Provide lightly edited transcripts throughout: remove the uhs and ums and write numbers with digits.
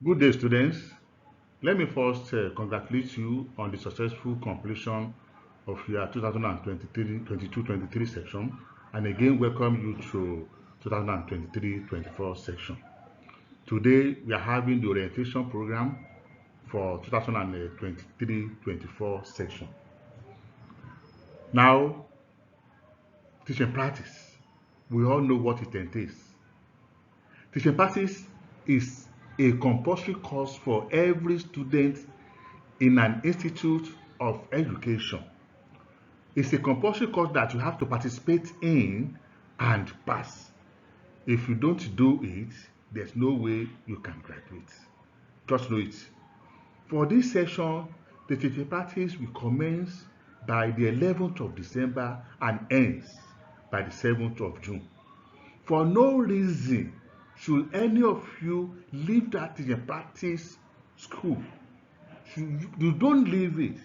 Good day, students. Let me first congratulate you on the successful completion of your 2023-22-23 section, and again welcome you to 2023-24 section. Today, we are having the orientation program for 2023-24 section. Now, teaching practice. We all know what it entails. Teaching practice is a compulsory course for every student in an institute of education. It's a compulsory course that you have to participate in and pass. If you don't do it, there's no way you can graduate. Just know it. For this session, the teaching practice will commence by the 11th of December and ends by the 7th of June. For no reason should any of you leave that teaching practice school. You don't leave it.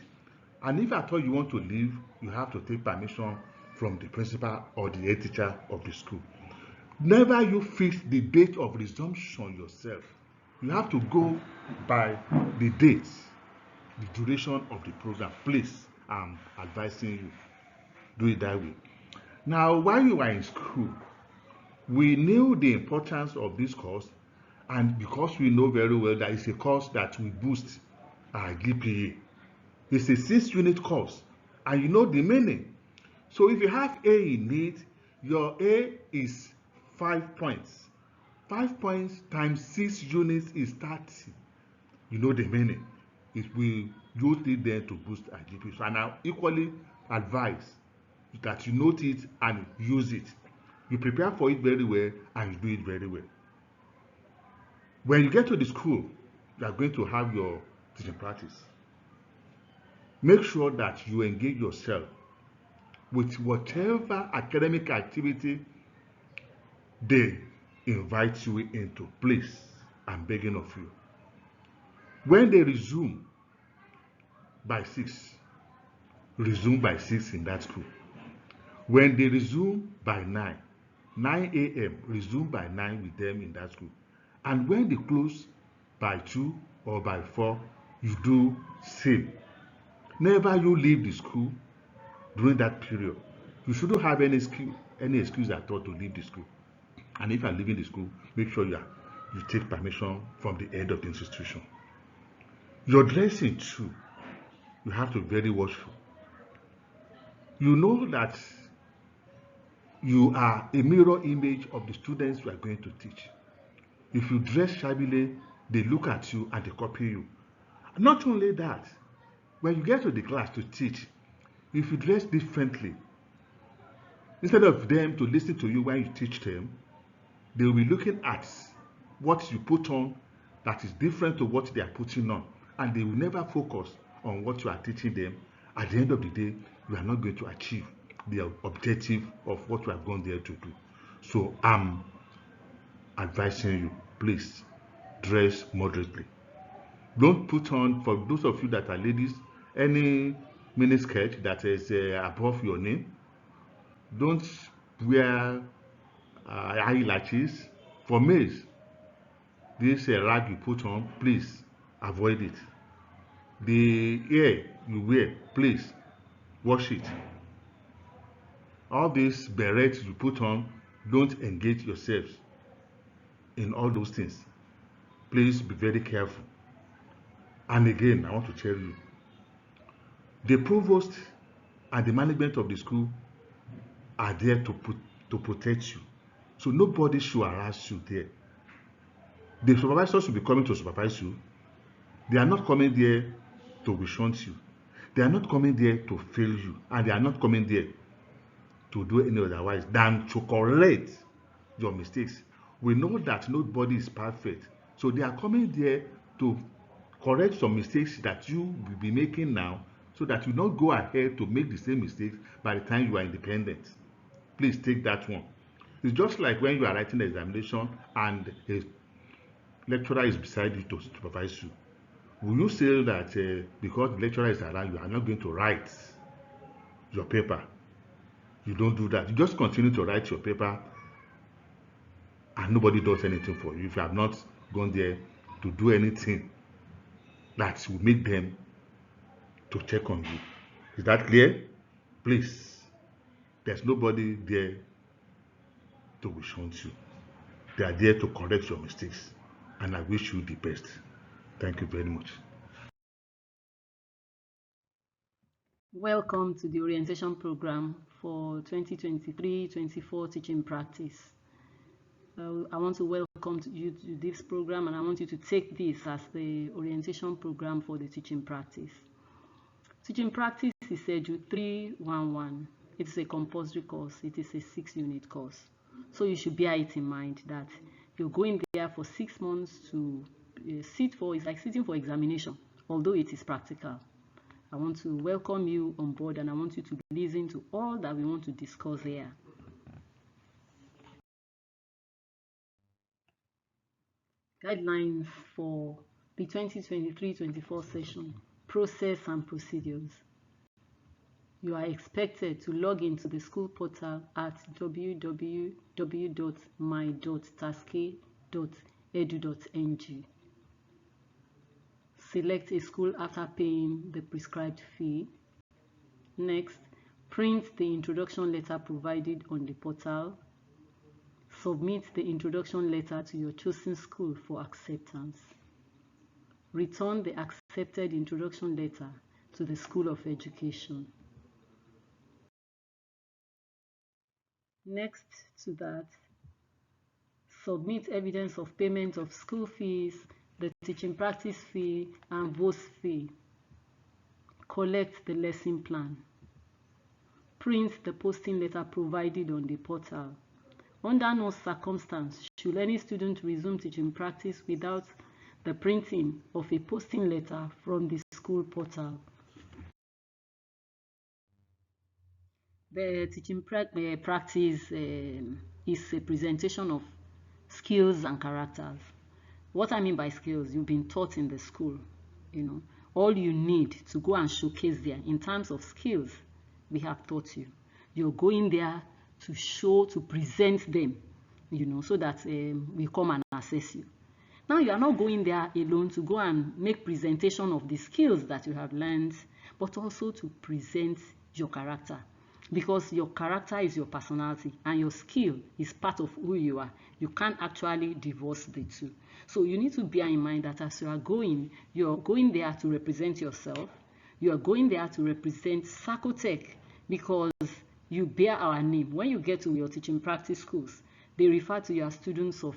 And if at all you want to leave, you have to take permission from the principal or the head teacher of the school. Never you fix the date of resumption yourself. You have to go by the date, the duration of the program. Please, I'm advising you, do it that way. Now, while you are in school, we knew the importance of this course, and because we know very well that it's a course that will boost our GPA. It's a 6-unit course, and you know the meaning. So if you have A in it, your A is 5 points. 5 points times 6 units is 30. You know the meaning. It will use it then to boost our GPA. So I equally advise that you note it and use it. You prepare for it very well and you do it very well. When you get to the school, you are going to have your teaching practice. Make sure that you engage yourself with whatever academic activity they invite you into. Please, I'm begging of you. When they resume by 6, resume by 6 in that school. When they resume by 9 a.m., resume by 9 with them in that school. And when they close by 2 or by 4, you do same. Never you leave the school during that period. You shouldn't have any excuse at all to leave the school. And if you are leaving the school, make sure you take permission from the head of the institution. Your dressing too, you have to be very watchful. You know that you are a mirror image of the students you are going to teach. If you dress shabbily, they look at you and they copy you. Not only that, when you get to the class to teach, if you dress differently, instead of them to listen to you when you teach them, they will be looking at what you put on that is different to what they are putting on, and they will never focus on what you are teaching them. At the end of the day, you are not going to achieve the objective of what you are going there to do. So I'm advising you, please dress moderately. Don't put on, for those of you that are ladies, any miniskirt that is above your knee. Don't wear eyelashes. For males, this rag you put on, please avoid it. The hair you wear, please wash it. All these berets you put on, don't engage yourselves in all those things. Please be very careful. And again, I want to tell you, the provost and the management of the school are there to protect you. So nobody should harass you there. The supervisors should be coming to supervise you. They are not coming there to shunt you. They are not coming there to fail you. And they are not coming there to do any otherwise than to correct your mistakes. We know that nobody is perfect. So they are coming there to correct some mistakes that you will be making now, so that you don't go ahead to make the same mistakes by the time you are independent. Please take that one. It's just like when you are writing the examination and a lecturer is beside you to supervise you. Will you say that because the lecturer is around, you are not going to write your paper? You don't do that. You just continue to write your paper and nobody does anything for you if you have not gone there to do anything that will make them to check on you. Is that clear? Please, there's nobody there to wish on you. They are there to correct your mistakes, and I wish you the best. Thank you very much. Welcome to the orientation program for 2023-24 teaching practice. I want to welcome you to this program, and I want you to take this as the orientation program for the teaching practice. Teaching practice is schedule 311. It is a compulsory course. It is a 6-unit course. So you should bear it in mind that you're going there for 6 months to sit for, it's like sitting for examination, although it is practical. I want to welcome you on board, and I want you to listen to all that we want to discuss here. Guidelines for the 2023-24 session, process and procedures. You are expected to log into the school portal at www.my.tasky.edu.ng. Select a school after paying the prescribed fee. Next, print the introduction letter provided on the portal. Submit the introduction letter to your chosen school for acceptance. Return the accepted introduction letter to the School of Education. Next to that, submit evidence of payment of school fees, the teaching practice fee, and VOS fee. Collect the lesson plan. Print the posting letter provided on the portal. Under no circumstance should any student resume teaching practice without the printing of a posting letter from the school portal. The teaching practice is a presentation of skills and characters. What I mean by skills, you've been taught in the school. All you need to go and showcase there in terms of skills, we have taught you. You're going there to show, to present them, so that we come and assess you. Now, you are not going there alone to go and make presentation of the skills that you have learned, but also to present your character, because your character is your personality and your skill is part of who you are. You can't actually divorce the two. So you need to bear in mind that as you're going there to represent yourself. You are going there to represent Sakotech, because you bear our name. When you get to your teaching practice schools, they refer to you as students of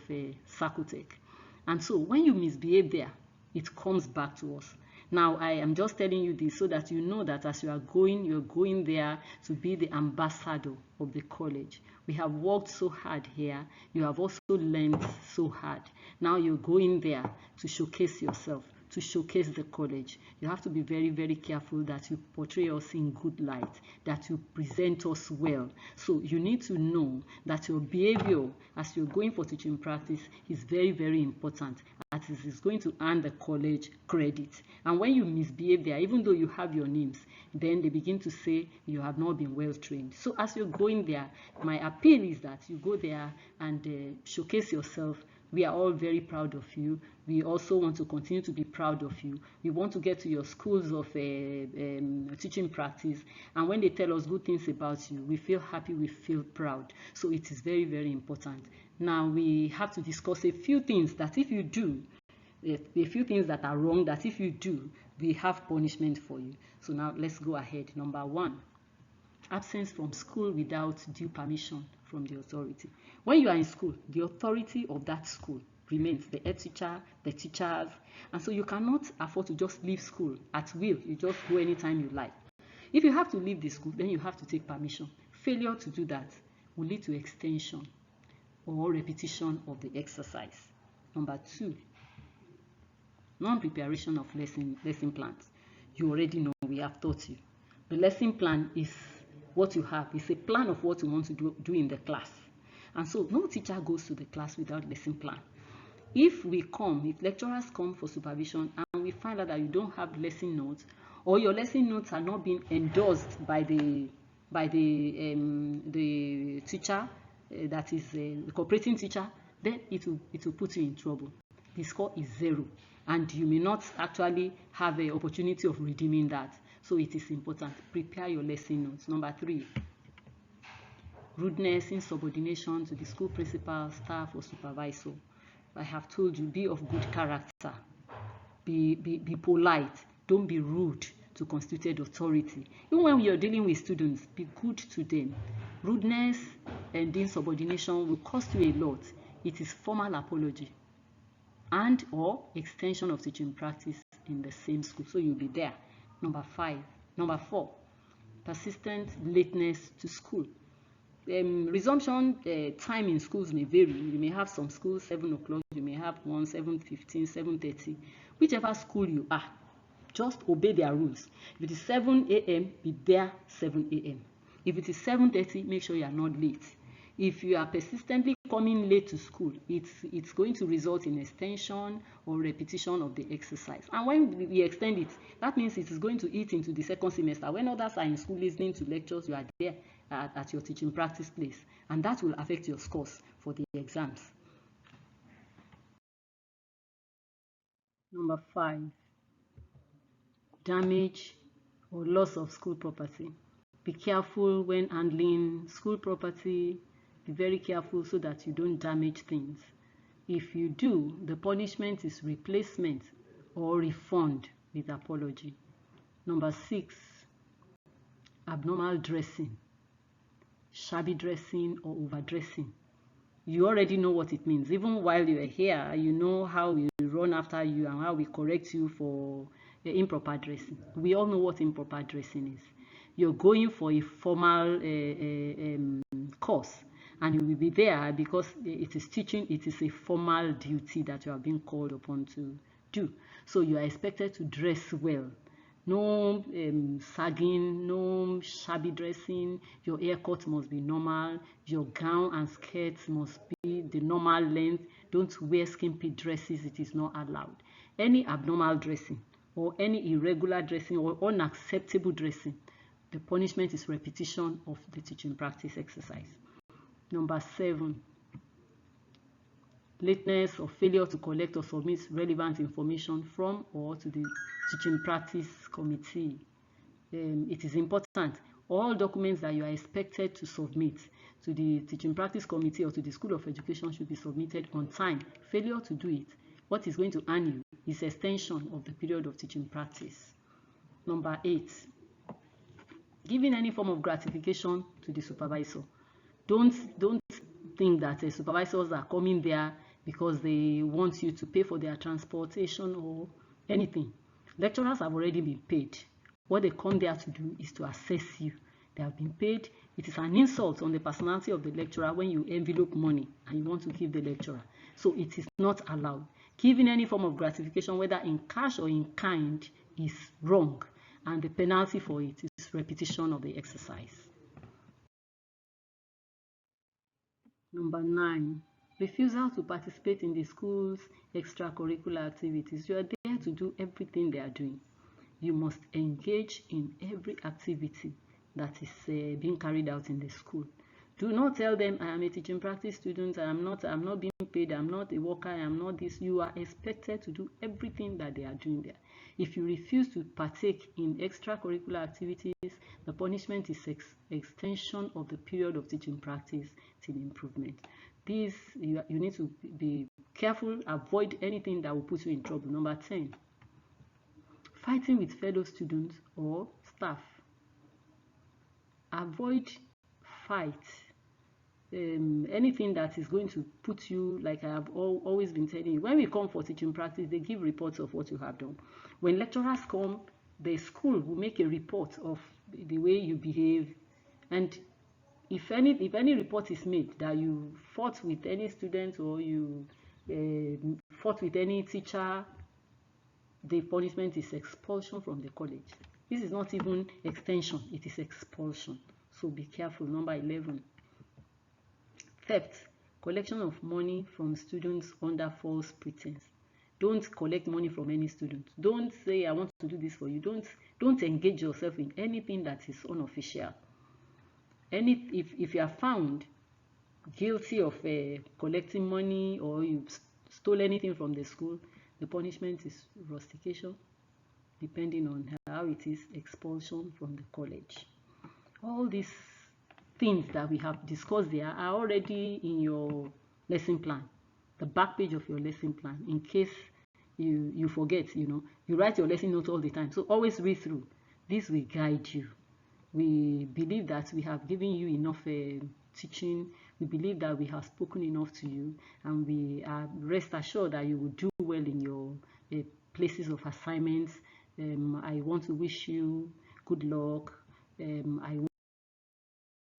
Sakotech. And so when you misbehave there, it comes back to us. Now, I am just telling you this so that you know that as you're going there to be the ambassador of the college. We have worked so hard here. You have also learned so hard. Now you're going there to showcase yourself, to showcase the college. You have to be very, very careful that you portray us in good light, that you present us well. So you need to know that your behavior as you're going for teaching practice is very, very important, as it is going to earn the college credit. And when you misbehave there, even though you have your names, then they begin to say you have not been well trained. So as you're going there, my appeal is that you go there and showcase yourself. We are all very proud of you. We also want to continue to be proud of you. We want to get to your schools of teaching practice, and when they tell us good things about you, we feel happy, we feel proud. So it is very, very important. Now we have to discuss a few things that if you do, a few things that are wrong, that if you do, we have punishment for you. So now let's go ahead. Number 1, absence from school without due permission from the authority. When you are in school, the authority of that school remains, the head teacher, the teachers, and so you cannot afford to just leave school at will. You just go anytime you like. If you have to leave the school, then you have to take permission. Failure to do that will lead to extension or repetition of the exercise. Number 2, non-preparation of lesson plans. You already know, we have taught you. The lesson plan is what you have. It's a plan of what you want to do in the class. And so no teacher goes to the class without lesson plan. If lecturers come for supervision and we find out that you don't have lesson notes, or your lesson notes are not being endorsed by the teacher, that is the cooperating teacher, then it will put you in trouble. the score is 0, and you may not actually have an opportunity of redeeming that. So it is important. Prepare your lesson notes. Number 3, rudeness, insubordination to the school principal, staff, or supervisor. I have told you, be of good character. Be polite. Don't be rude to constituted authority. Even when you're dealing with students, be good to them. Rudeness and insubordination will cost you a lot. It is formal apology and or extension of teaching practice in the same school. So you'll be there. Number 4, persistent lateness to school. Resumption time in schools may vary. You may have some schools 7 o'clock, you may have one 7:15, 7:30. Whichever school you are, just obey their rules. If it is 7 a.m., be there 7 a.m. If it is 7:30, make sure you are not late. If you are persistently coming late to school, it's going to result in extension or repetition of the exercise. And when we extend it, that means it is going to eat into the second semester. When others are in school listening to lectures, you are there at your teaching practice place, and that will affect your scores for the exams. Number 5, damage or loss of school property. Be careful when handling school property. Be very careful so that you don't damage things. If you do, the punishment is replacement or refund with apology. Number 6, abnormal dressing, shabby dressing or overdressing. You already know what it means. Even while you are here, you know how we run after you and how we correct you for improper dressing. We all know what improper dressing is. You're going for a formal course, and you will be there because it is teaching. It is a formal duty that you are being called upon to do. So you are expected to dress well. No sagging, no shabby dressing. Your haircut must be normal. Your gown and skirts must be the normal length. Don't wear skimpy dresses. It is not allowed. Any abnormal dressing or any irregular dressing or unacceptable dressing, the punishment is repetition of the teaching practice exercise. Number 7, lateness or failure to collect or submit relevant information from or to the teaching practice committee. It is important. All documents that you are expected to submit to the teaching practice committee or to the School of Education should be submitted on time. Failure to do it, what is going to earn you is extension of the period of teaching practice. Number 8, giving any form of gratification to the supervisor. Don't think that supervisors are coming there because they want you to pay for their transportation or anything. Lecturers have already been paid. What they come there to do is to assess you. They have been paid. It is an insult on the personality of the lecturer when you envelope money and you want to give the lecturer. So it is not allowed. Giving any form of gratification, whether in cash or in kind, is wrong, and the penalty for it is repetition of the exercise. Number 9, refusal to participate in the school's extracurricular activities. You are there to do everything they are doing. You must engage in every activity that is being carried out in the school. Do not tell them, I am a teaching practice student, I'm not being paid, I'm not a worker, I'm not this. You are expected to do everything that they are doing there. If you refuse to partake in extracurricular activities, the punishment is extension of the period of teaching practice till improvement. This, you need to be careful, avoid anything that will put you in trouble. Number 10, fighting with fellow students or staff. Avoid fights. Anything that is going to put you, like I have always been telling you, when we come for teaching practice, they give reports of what you have done. When lecturers come, the school will make a report of the way you behave, and if any report is made that you fought with any student or you fought with any teacher, the punishment is expulsion from the college. This is not even extension, it is expulsion. So be careful. Number 11, theft, collection of money from students under false pretense. Don't collect money from any student. Don't say, I want to do this for you. Don't engage yourself in anything that is unofficial. If you are found guilty of collecting money, or you stole anything from the school, the punishment is rustication. Depending on how it is, expulsion from the college. All these things that we have discussed there are already in your lesson plan, the back page of your lesson plan, in case you forget. You write your lesson notes all the time, so always read through. This will guide you. We believe that we have given you enough teaching. We believe that we have spoken enough to you, and we are rest assured that you will do well in your places of assignments. I want to wish you good luck. I want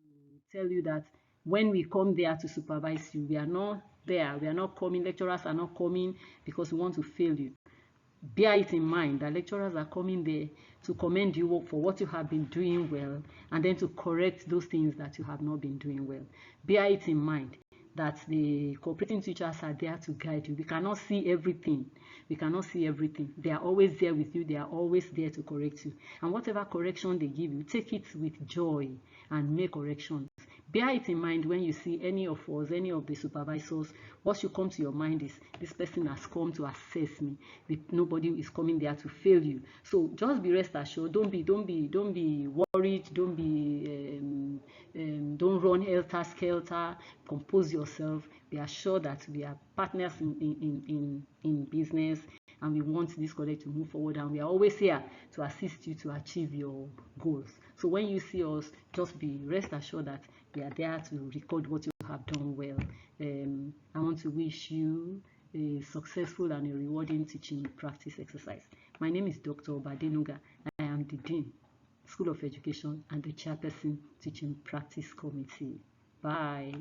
to tell you that when we come there to supervise you, we are not there. We are not coming. Lecturers are not coming because we want to fail you. Bear it in mind that lecturers are coming there to commend you for what you have been doing well, and then to correct those things that you have not been doing well. Bear it in mind that the cooperating teachers are there to guide you. We cannot see everything. We cannot see everything. They are always there with you. They are always there to correct you. And whatever correction they give you, take it with joy and make corrections. Bear it in mind when you see any of us, any of the supervisors. What should come to your mind is, this person has come to assess me. Nobody is coming there to fail you. So just be rest assured. Don't be worried. Don't run helter skelter. Compose yourself. Be assured that we are partners in business, and we want this college to move forward, and we are always here to assist you to achieve your goals. So when you see us, just be rest assured that we are there to record what you have done well. I want to wish you a successful and a rewarding teaching practice exercise. My name is Dr. Obadenuga. I am the Dean, School of Education, and the Chairperson, Teaching Practice Committee. Bye.